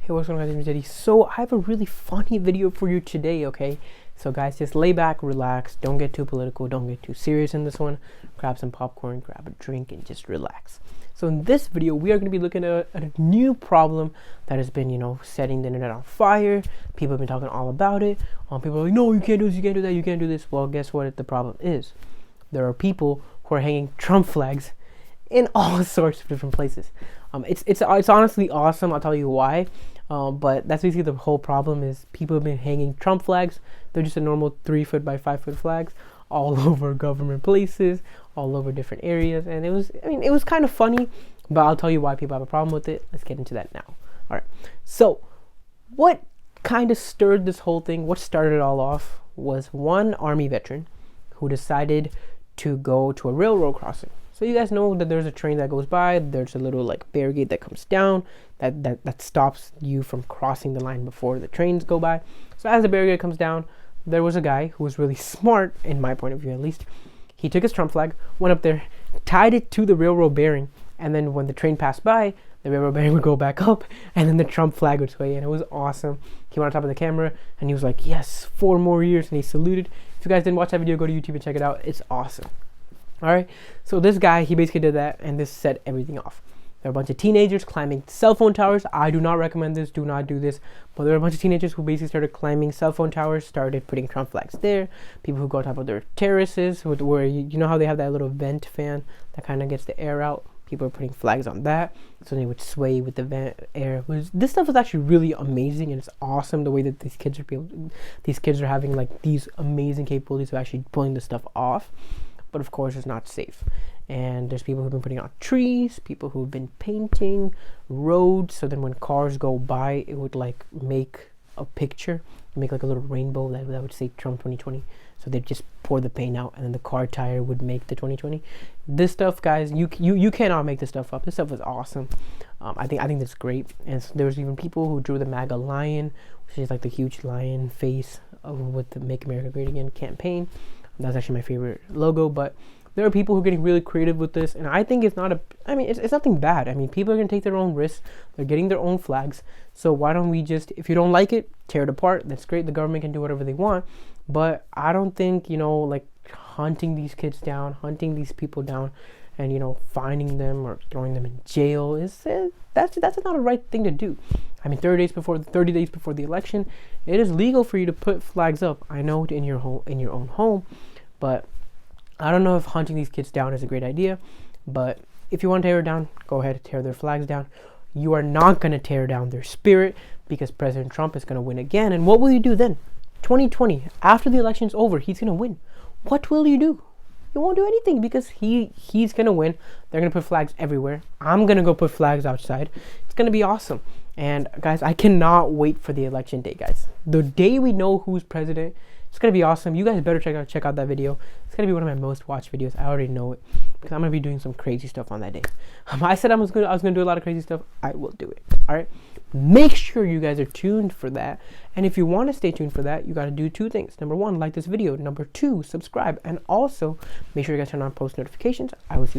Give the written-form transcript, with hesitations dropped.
Hey, what's going on, guys? I'm Jedi. So I have a really funny video for you today, okay? So guys, just lay back, relax, don't get too political, don't get too serious in this one. Grab some popcorn, grab a drink, and just relax. So in this video, we are going to be looking at a new problem that has been, setting the internet on fire. People have been talking all about it. People are like, no, you can't do this, you can't do that, you can't do this. Well, guess what the problem is? There are people who are hanging Trump flags in all sorts of different places. It's honestly awesome. I'll tell you why. But that's basically the whole problem is people have been hanging Trump flags. They're just a normal 3 foot by 5 foot flags all over government places, all over different areas. And it was kind of funny, but I'll tell you why people have a problem with it. Let's get into that now. All right. So what kind of stirred this whole thing? What started it all off was one Army veteran who decided to go to a railroad crossing. So you guys know that there's a train that goes by, there's a little barricade that comes down that stops you from crossing the line before the trains go by. So as the barricade comes down, there was a guy who was really smart, in my point of view at least. He took his Trump flag, went up there, tied it to the railroad bearing, and then when the train passed by, the railroad bearing would go back up, and then the Trump flag would sway, and it was awesome. He went on top of the camera, and he was like, yes, 4 more years, and he saluted. If you guys didn't watch that video, go to YouTube and check it out. It's awesome. Alright, so this guy, he basically did that, and this set everything off. There were a bunch of teenagers climbing cell phone towers. I do not recommend this, do not do this. But there were a bunch of teenagers who basically started climbing cell phone towers, started putting Trump flags there. People who go on top of their terraces, where you know how they have that little vent fan that kind of gets the air out? People are putting flags on that, so they would sway with the vent air. This stuff is actually really amazing, and it's awesome the way that these kids are having these amazing capabilities of actually pulling this stuff off. But of course it's not safe, and there's people who've been putting out trees, people who've been painting roads, so then when cars go by, it would make a picture, make a little rainbow that would say Trump 2020. So they'd just pour the paint out, and then the car tire would make the 2020. This stuff, guys, you cannot make this stuff up. This stuff is awesome. I think that's great. And so there was even people who drew the MAGA lion, which is the huge lion face with the Make America Great Again campaign. That's actually my favorite logo. But there are people who are getting really creative with this, and I think it's nothing bad. I mean, people are gonna take their own risks. They're getting their own flags. So why don't we just, if you don't like it, tear it apart. That's great. The government can do whatever they want. But I don't think, hunting these kids down, hunting these people down, and finding them or throwing them in jail that's not a right thing to do. I mean, 30 days before the election, it is legal for you to put flags up. I know, in your own home, but I don't know if hunting these kids down is a great idea. But if you want to tear it down, go ahead and tear their flags down. You are not going to tear down their spirit, because President Trump is going to win again. And what will you do then? 2020, after the election's over, he's going to win. What will you do? You won't do anything, because he's going to win. They're going to put flags everywhere. I'm going to go put flags outside. It's going to be awesome. And guys, I cannot wait for the election day, guys. The day we know who's president, it's going to be awesome. You guys better check out that video. It's going to be one of my most watched videos. I already know it, because I'm going to be doing some crazy stuff on that day. I said I was going to do a lot of crazy stuff. I will do it. All right. Make sure you guys are tuned for that. And if you want to stay tuned for that, you got to do 2 things. Number 1, like this video. Number 2, subscribe. And also, make sure you guys turn on post notifications. I will see you